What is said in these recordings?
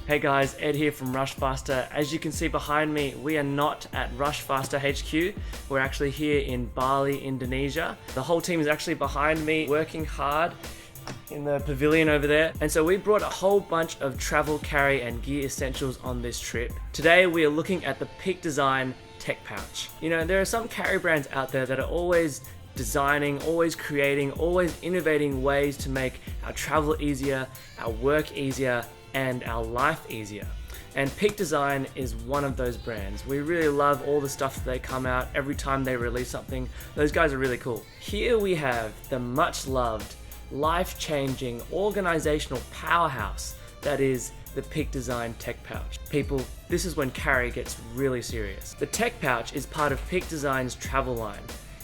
Hey guys, Ed here from Rushfaster. As you can see behind me, we are not at Rushfaster HQ. We're actually here in Bali, Indonesia. The whole team is actually behind me working hard in the pavilion over there. And so we brought a whole bunch of travel, carry and gear essentials on this trip. Today we are looking at the Peak Design Tech Pouch. You know, there are some carry brands out there that are always designing, always creating, always innovating ways to make our travel easier, our work easier, and our life easier. And Peak Design is one of those brands. We really love all the stuff that they come out every time they release something. Those guys are really cool. Here we have the much loved, life-changing, organizational powerhouse that is the Peak Design Tech Pouch. People, this is when carry gets really serious. The Tech Pouch is part of Peak Design's travel line.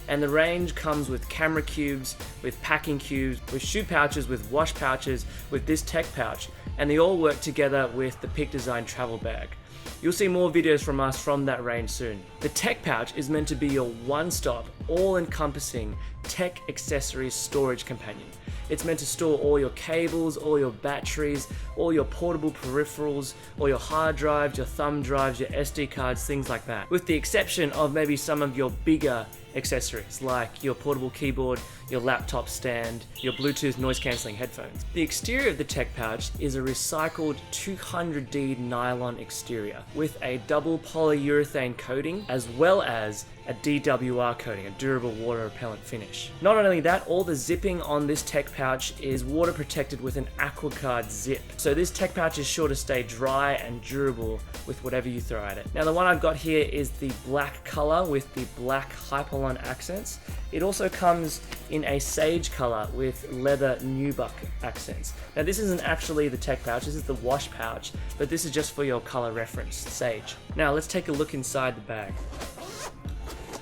And the range comes with camera cubes, with packing cubes, with shoe pouches, with wash pouches, with this tech pouch, and they all work together with the Peak Design travel bag. You'll see more videos from us from that range soon. The tech pouch is meant to be your one-stop, all-encompassing tech accessories storage companion. It's meant to store all your cables, all your batteries, all your portable peripherals, all your hard drives, your thumb drives, your SD cards, things like that. With the exception of maybe some of your bigger accessories like your portable keyboard, your laptop stand, your Bluetooth noise cancelling headphones. The exterior of the tech pouch is a recycled 200D nylon exterior with a double polyurethane coating as well as a DWR coating, a durable water repellent finish. Not only that, all the zipping on this tech pouch is water protected with an AquaGuard zip. So this tech pouch is sure to stay dry and durable with whatever you throw at it. Now the one I've got here is the black color with the black hyperlon accents. It also comes in a sage color with leather nubuck accents. Now this isn't actually the tech pouch, this is the wash pouch, but this is just for your color reference, sage. Now let's take a look inside the bag.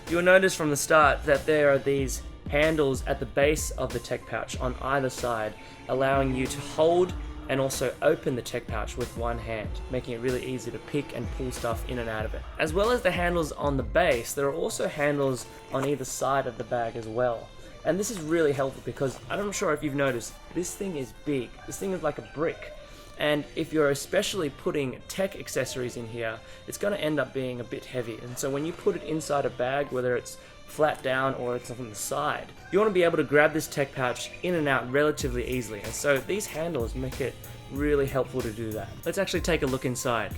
You'll notice from the start that there are these handles at the base of the tech pouch on either side, allowing you to hold and also open the tech pouch with one hand, making it really easy to pick and pull stuff in and out of it. As well as the handles on the base, there are also handles on either side of the bag as well. And this is really helpful because I'm not sure if you've noticed, this thing is big. This thing is like a brick. And if you're especially putting tech accessories in here, it's going to end up being a bit heavy. And so when you put it inside a bag, whether it's flat down or it's on the side, you want to be able to grab this tech pouch in and out relatively easily. And so these handles make it really helpful to do that. Let's actually take a look inside.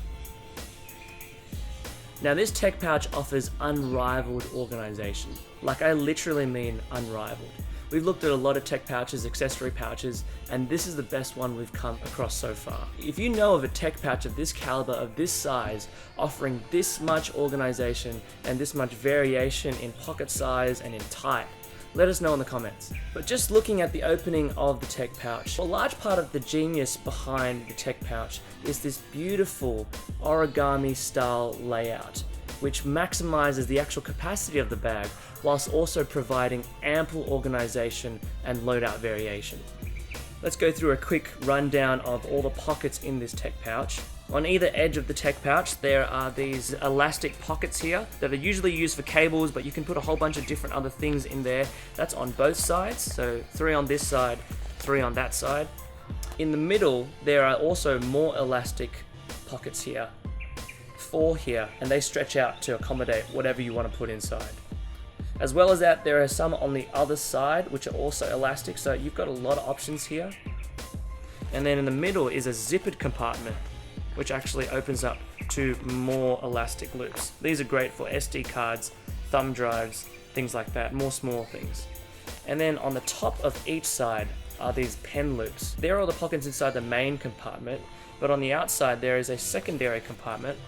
Now this tech pouch offers unrivaled organization. Like I literally mean unrivaled. We've looked at a lot of tech pouches, accessory pouches, and this is the best one we've come across so far. If you know of a tech pouch of this caliber, of this size, offering this much organization and this much variation in pocket size and in type, let us know in the comments. But just looking at the opening of the tech pouch, a large part of the genius behind the tech pouch is this beautiful origami-style layout, which maximizes the actual capacity of the bag whilst also providing ample organization and loadout variation. Let's go through a quick rundown of all the pockets in this tech pouch. On either edge of the tech pouch there are these elastic pockets here that are usually used for cables, but you can put a whole bunch of different other things in there. That's on both sides, so 3 on this side, 3 on that side. In the middle there are also more elastic pockets here, 4 here, and they stretch out to accommodate whatever you want to put inside. As well as that, there are some on the other side which are also elastic, so you've got a lot of options here. And then in the middle is a zippered compartment which actually opens up to more elastic loops. These are great for SD cards, thumb drives, things like that, more small things. And then on the top of each side are these pen loops. There are all the pockets inside the main compartment, but on the outside there is a secondary compartment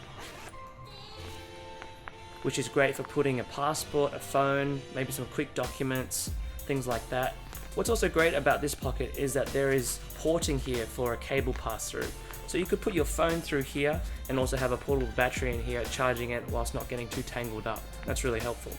which is great for putting a passport, a phone, maybe some quick documents, things like that. What's also great about this pocket is that there is porting here for a cable pass-through. So you could put your phone through here and also have a portable battery in here charging it whilst not getting too tangled up. That's really helpful.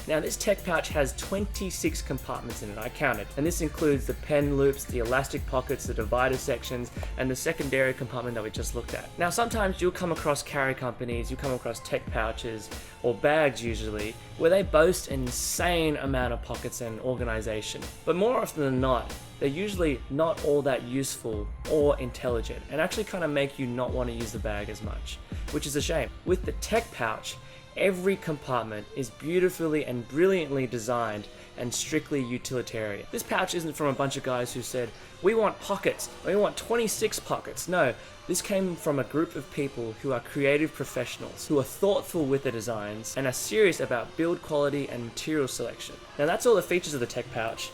Now this tech pouch has 26 compartments in it, I counted, and this includes the pen loops, the elastic pockets, the divider sections, and the secondary compartment that we just looked at. Now sometimes you'll come across carry companies, you'll come across tech pouches, or bags usually, where they boast an insane amount of pockets and organization. But more often than not, they're usually not all that useful or intelligent, and actually kind of make you not want to use the bag as much, which is a shame. With the tech pouch, every compartment is beautifully and brilliantly designed and strictly utilitarian. This pouch isn't from a bunch of guys who said, we want pockets, we want 26 pockets. No, this came from a group of people who are creative professionals, who are thoughtful with the designs and are serious about build quality and material selection. Now that's all the features of the tech pouch.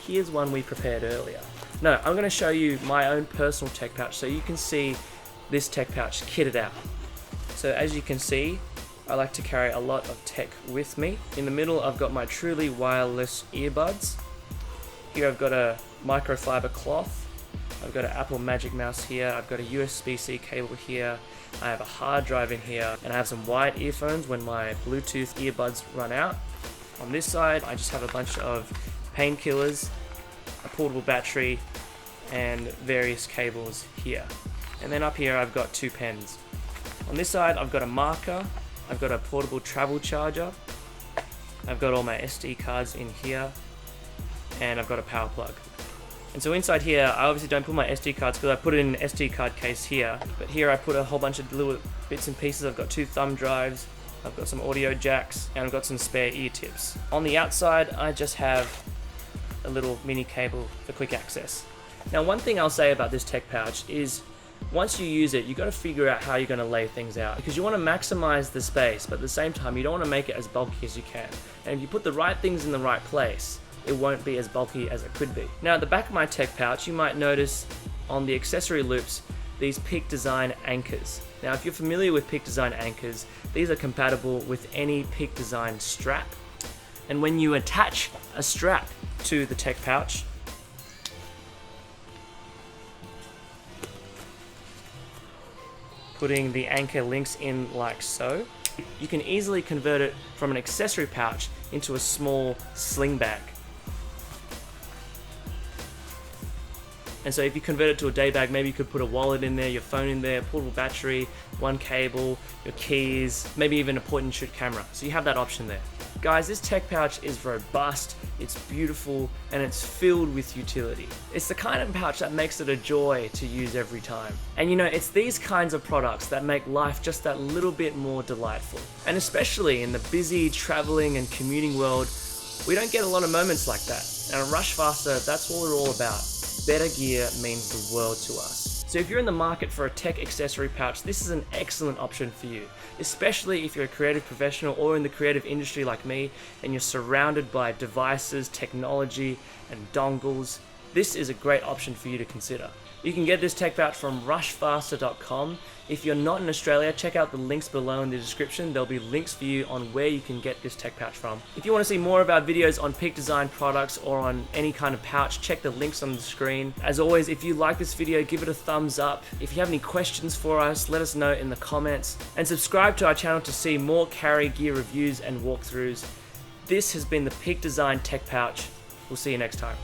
Here's one we prepared earlier. No, I'm going to show you my own personal tech pouch so you can see this tech pouch kitted out. So as you can see, I like to carry a lot of tech with me. In the middle, I've got my truly wireless earbuds. Here I've got a microfiber cloth. I've got an Apple Magic Mouse here. I've got a USB-C cable here. I have a hard drive in here, and I have some wired earphones when my Bluetooth earbuds run out. On this side, I just have a bunch of painkillers, a portable battery, and various cables here. And then up here, I've got 2 pens. On this side, I've got a marker. I've got a portable travel charger, I've got all my SD cards in here, and I've got a power plug. And so inside here, I obviously don't put my SD cards because I put it in an SD card case here, but here I put a whole bunch of little bits and pieces. I've got 2 thumb drives, I've got some audio jacks, and I've got some spare ear tips. On the outside, I just have a little mini cable for quick access. Now one thing I'll say about this tech pouch is, once you use it, you got to figure out how you're going to lay things out, because you want to maximize the space, but at the same time you don't want to make it as bulky as you can. And if you put the right things in the right place, it won't be as bulky as it could be. Now at the back of my tech pouch, you might notice on the accessory loops these Peak Design anchors. Now if you're familiar with Peak Design anchors, these are compatible with any Peak Design strap. And when you attach a strap to the tech pouch, putting the anchor links in like so, you can easily convert it from an accessory pouch into a small sling bag. And so if you convert it to a day bag, maybe you could put a wallet in there, your phone in there, portable battery, 1 cable, your keys, maybe even a point and shoot camera. So you have that option there. Guys, this tech pouch is robust, it's beautiful, and it's filled with utility. It's the kind of pouch that makes it a joy to use every time. And you know, it's these kinds of products that make life just that little bit more delightful. And especially in the busy traveling and commuting world, we don't get a lot of moments like that. And at Rushfaster, that's what we're all about. Better gear means the world to us. So if you're in the market for a tech accessory pouch, this is an excellent option for you, especially if you're a creative professional or in the creative industry like me and you're surrounded by devices, technology, and dongles. This is a great option for you to consider. You can get this tech pouch from rushfaster.com. If you're not in Australia, check out the links below in the description. There'll be links for you on where you can get this tech pouch from. If you want to see more of our videos on Peak Design products or on any kind of pouch, check the links on the screen. As always, if you like this video, give it a thumbs up. If you have any questions for us, let us know in the comments. And subscribe to our channel to see more carry gear reviews and walkthroughs. This has been the Peak Design Tech Pouch. We'll see you next time.